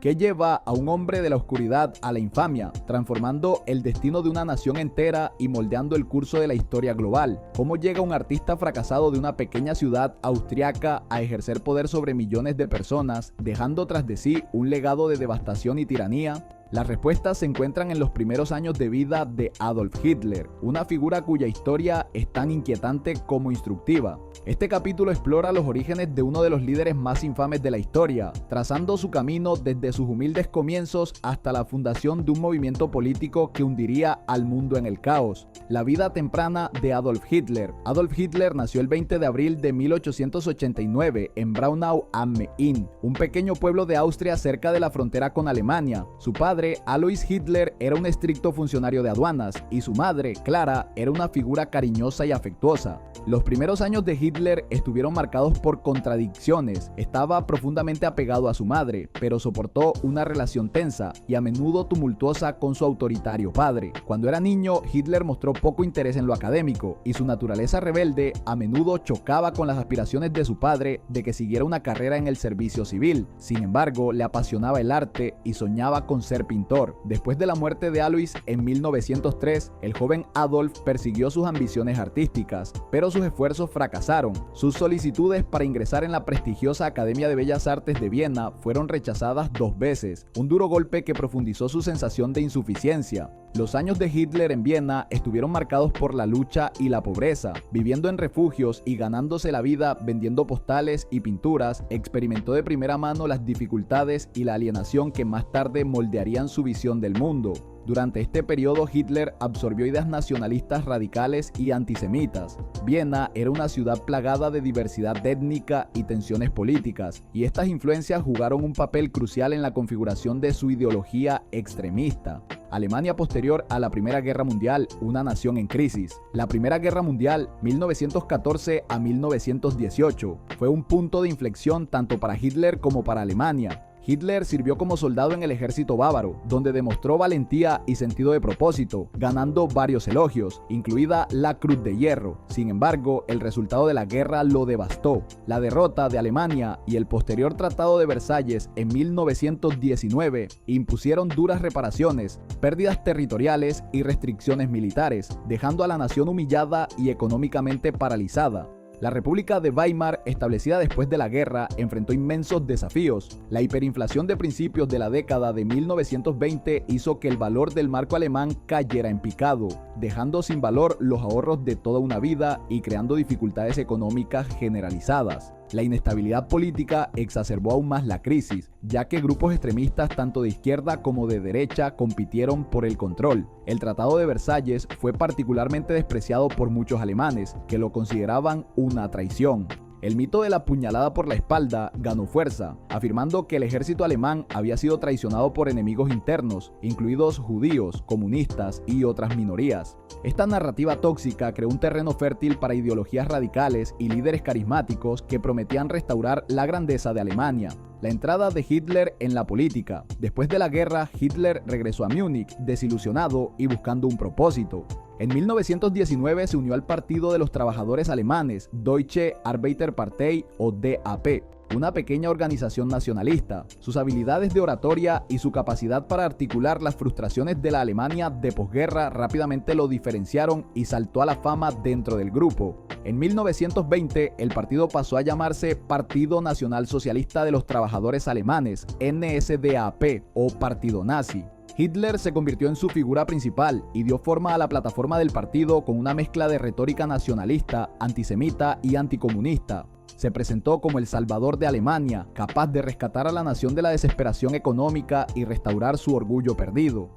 ¿Qué lleva a un hombre de la oscuridad a la infamia, transformando el destino de una nación entera y moldeando el curso de la historia global? ¿Cómo llega un artista fracasado de una pequeña ciudad austriaca a ejercer poder sobre millones de personas, dejando tras de sí un legado de devastación y tiranía? Las respuestas se encuentran en los primeros años de vida de Adolf Hitler, una figura cuya historia es tan inquietante como instructiva. Este capítulo explora los orígenes de uno de los líderes más infames de la historia, trazando su camino desde sus humildes comienzos hasta la fundación de un movimiento político que hundiría al mundo en el caos. La vida temprana de Adolf Hitler. Adolf Hitler nació el 20 de abril de 1889 en Braunau am Main, un pequeño pueblo de Austria cerca de la frontera con Alemania. Su padre, Alois Hitler, era un estricto funcionario de aduanas y su madre, Clara, era una figura cariñosa y afectuosa. Los primeros años de Hitler estuvieron marcados por contradicciones. Estaba profundamente apegado a su madre, pero soportó una relación tensa y a menudo tumultuosa con su autoritario padre. Cuando era niño, Hitler mostró poco interés en lo académico y su naturaleza rebelde a menudo chocaba con las aspiraciones de su padre de que siguiera una carrera en el servicio civil. Sin embargo, le apasionaba el arte y soñaba con ser pintor. Después de la muerte de Alois en 1903, el joven Adolf persiguió sus ambiciones artísticas, pero sus esfuerzos fracasaron. Sus solicitudes para ingresar en la prestigiosa Academia de Bellas Artes de Viena fueron rechazadas 2 veces, un duro golpe que profundizó su sensación de insuficiencia. Los años de Hitler en Viena estuvieron marcados por la lucha y la pobreza. Viviendo en refugios y ganándose la vida vendiendo postales y pinturas, experimentó de primera mano las dificultades y la alienación que más tarde moldearían su visión del mundo. Durante este periodo, Hitler absorbió ideas nacionalistas radicales y antisemitas. Viena era una ciudad plagada de diversidad étnica y tensiones políticas, y estas influencias jugaron un papel crucial en la configuración de su ideología extremista. Alemania posterior a la Primera Guerra Mundial, una nación en crisis. La Primera Guerra Mundial, 1914 a 1918, fue un punto de inflexión tanto para Hitler como para Alemania. Hitler sirvió como soldado en el ejército bávaro, donde demostró valentía y sentido de propósito, ganando varios elogios, incluida la Cruz de Hierro. Sin embargo, el resultado de la guerra lo devastó. La derrota de Alemania y el posterior Tratado de Versalles en 1919 impusieron duras reparaciones, pérdidas territoriales y restricciones militares, dejando a la nación humillada y económicamente paralizada. La República de Weimar, establecida después de la guerra, enfrentó inmensos desafíos. La hiperinflación de principios de la década de 1920 hizo que el valor del marco alemán cayera en picado, dejando sin valor los ahorros de toda una vida y creando dificultades económicas generalizadas. La inestabilidad política exacerbó aún más la crisis, ya que grupos extremistas tanto de izquierda como de derecha compitieron por el control. El Tratado de Versalles fue particularmente despreciado por muchos alemanes, que lo consideraban una traición. El mito de la puñalada por la espalda ganó fuerza, afirmando que el ejército alemán había sido traicionado por enemigos internos, incluidos judíos, comunistas y otras minorías. Esta narrativa tóxica creó un terreno fértil para ideologías radicales y líderes carismáticos que prometían restaurar la grandeza de Alemania. La entrada de Hitler en la política. Después de la guerra, Hitler regresó a Múnich, desilusionado y buscando un propósito. En 1919 se unió al Partido de los Trabajadores Alemanes, Deutsche Arbeiterpartei o DAP, una pequeña organización nacionalista. Sus habilidades de oratoria y su capacidad para articular las frustraciones de la Alemania de posguerra rápidamente lo diferenciaron y saltó a la fama dentro del grupo. En 1920, el partido pasó a llamarse Partido Nacional Socialista de los Trabajadores Alemanes, NSDAP o Partido Nazi. Hitler se convirtió en su figura principal y dio forma a la plataforma del partido con una mezcla de retórica nacionalista, antisemita y anticomunista. Se presentó como el salvador de Alemania, capaz de rescatar a la nación de la desesperación económica y restaurar su orgullo perdido.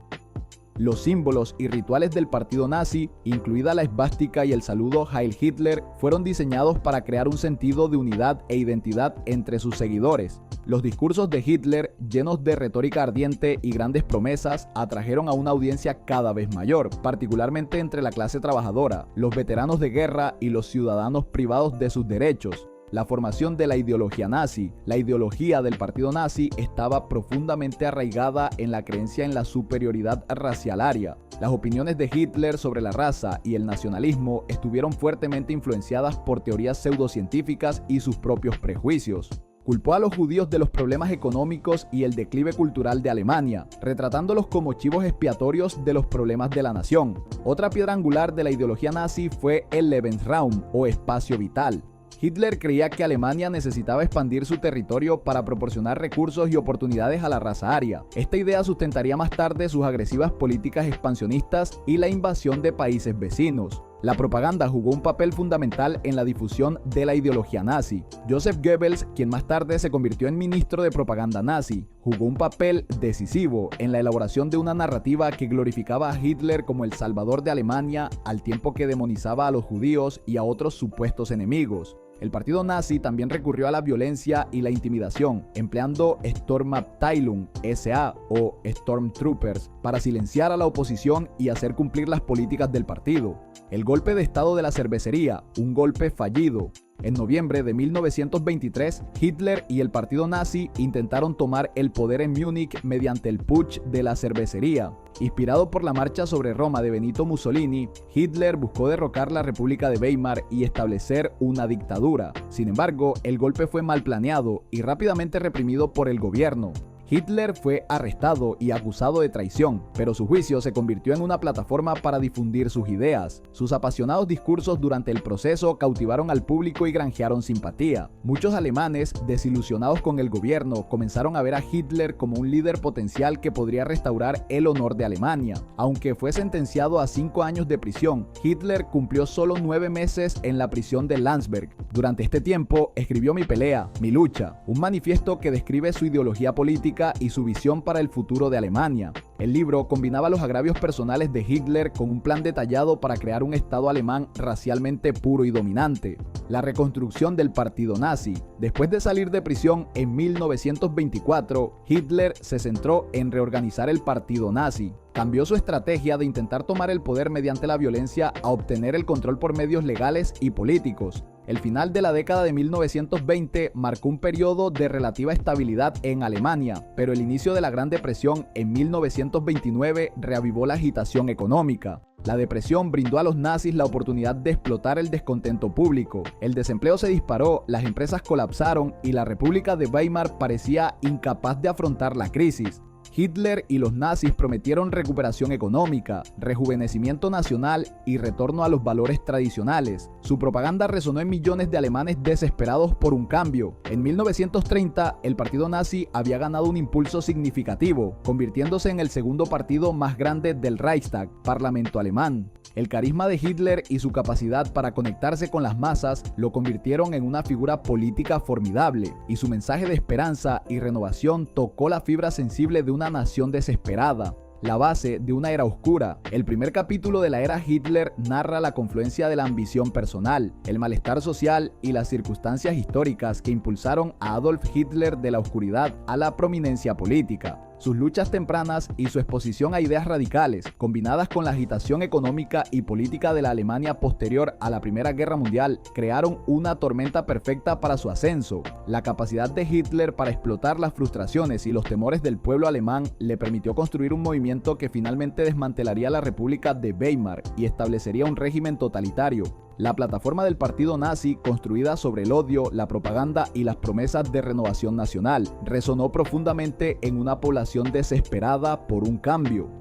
Los símbolos y rituales del partido nazi, incluida la esvástica y el saludo Heil Hitler, fueron diseñados para crear un sentido de unidad e identidad entre sus seguidores. Los discursos de Hitler, llenos de retórica ardiente y grandes promesas, atrajeron a una audiencia cada vez mayor, particularmente entre la clase trabajadora, los veteranos de guerra y los ciudadanos privados de sus derechos. La formación de la ideología nazi. La ideología del partido nazi estaba profundamente arraigada en la creencia en la superioridad racial aria. Las opiniones de Hitler sobre la raza y el nacionalismo estuvieron fuertemente influenciadas por teorías pseudocientíficas y sus propios prejuicios. Culpó a los judíos de los problemas económicos y el declive cultural de Alemania, retratándolos como chivos expiatorios de los problemas de la nación. Otra piedra angular de la ideología nazi fue el Lebensraum, o espacio vital. Hitler creía que Alemania necesitaba expandir su territorio para proporcionar recursos y oportunidades a la raza aria. Esta idea sustentaría más tarde sus agresivas políticas expansionistas y la invasión de países vecinos. La propaganda jugó un papel fundamental en la difusión de la ideología nazi. Joseph Goebbels, quien más tarde se convirtió en ministro de propaganda nazi, jugó un papel decisivo en la elaboración de una narrativa que glorificaba a Hitler como el salvador de Alemania, al tiempo que demonizaba a los judíos y a otros supuestos enemigos. El partido nazi también recurrió a la violencia y la intimidación, empleando Sturmabteilung SA o Stormtroopers para silenciar a la oposición y hacer cumplir las políticas del partido. El golpe de estado de la cervecería, un golpe fallido. En noviembre de 1923, Hitler y el partido nazi intentaron tomar el poder en Múnich mediante el putsch de la cervecería. Inspirado por la marcha sobre Roma de Benito Mussolini, Hitler buscó derrocar la República de Weimar y establecer una dictadura. Sin embargo, el golpe fue mal planeado y rápidamente reprimido por el gobierno. Hitler fue arrestado y acusado de traición, pero su juicio se convirtió en una plataforma para difundir sus ideas. Sus apasionados discursos durante el proceso cautivaron al público y granjearon simpatía. Muchos alemanes, desilusionados con el gobierno, comenzaron a ver a Hitler como un líder potencial que podría restaurar el honor de Alemania. Aunque fue sentenciado a 5 años de prisión, Hitler cumplió solo 9 meses en la prisión de Landsberg. Durante este tiempo, escribió Mi pelea, mi lucha, un manifiesto que describe su ideología política y su visión para el futuro de Alemania. El libro combinaba los agravios personales de Hitler con un plan detallado para crear un Estado alemán racialmente puro y dominante. La reconstrucción del partido nazi. Después de salir de prisión en 1924, Hitler se centró en reorganizar el partido nazi. Cambió su estrategia de intentar tomar el poder mediante la violencia a obtener el control por medios legales y políticos. El final de la década de 1920 marcó un periodo de relativa estabilidad en Alemania, pero el inicio de la Gran Depresión en 1929 reavivó la agitación económica. La depresión brindó a los nazis la oportunidad de explotar el descontento público. El desempleo se disparó, las empresas colapsaron y la República de Weimar parecía incapaz de afrontar la crisis. Hitler y los nazis prometieron recuperación económica, rejuvenecimiento nacional y retorno a los valores tradicionales. Su propaganda resonó en millones de alemanes desesperados por un cambio. En 1930, el partido nazi había ganado un impulso significativo, convirtiéndose en el segundo partido más grande del Reichstag, Parlamento alemán. El carisma de Hitler y su capacidad para conectarse con las masas lo convirtieron en una figura política formidable, y su mensaje de esperanza y renovación tocó la fibra sensible de una nación desesperada. La base de una era oscura. El primer capítulo de la era Hitler narra la confluencia de la ambición personal, el malestar social y las circunstancias históricas que impulsaron a Adolf Hitler de la oscuridad a la prominencia política. Sus luchas tempranas y su exposición a ideas radicales, combinadas con la agitación económica y política de la Alemania posterior a la Primera Guerra Mundial, crearon una tormenta perfecta para su ascenso. La capacidad de Hitler para explotar las frustraciones y los temores del pueblo alemán le permitió construir un movimiento que finalmente desmantelaría la República de Weimar y establecería un régimen totalitario. La plataforma del partido nazi, construida sobre el odio, la propaganda y las promesas de renovación nacional, resonó profundamente en una población desesperada por un cambio.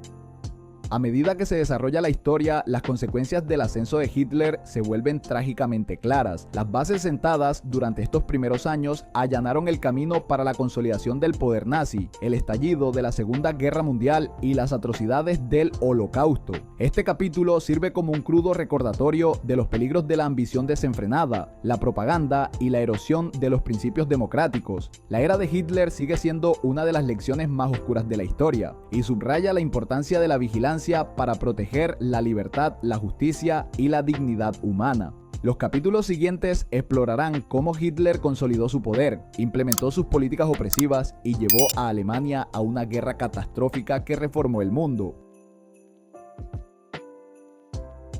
A medida que se desarrolla la historia, las consecuencias del ascenso de Hitler se vuelven trágicamente claras. Las bases sentadas durante estos primeros años allanaron el camino para la consolidación del poder nazi, el estallido de la Segunda Guerra Mundial y las atrocidades del Holocausto. Este capítulo sirve como un crudo recordatorio de los peligros de la ambición desenfrenada, la propaganda y la erosión de los principios democráticos. La era de Hitler sigue siendo una de las lecciones más oscuras de la historia y subraya la importancia de la vigilancia para proteger la libertad, la justicia y la dignidad humana. Los capítulos siguientes explorarán cómo Hitler consolidó su poder, implementó sus políticas opresivas y llevó a Alemania a una guerra catastrófica que reformó el mundo.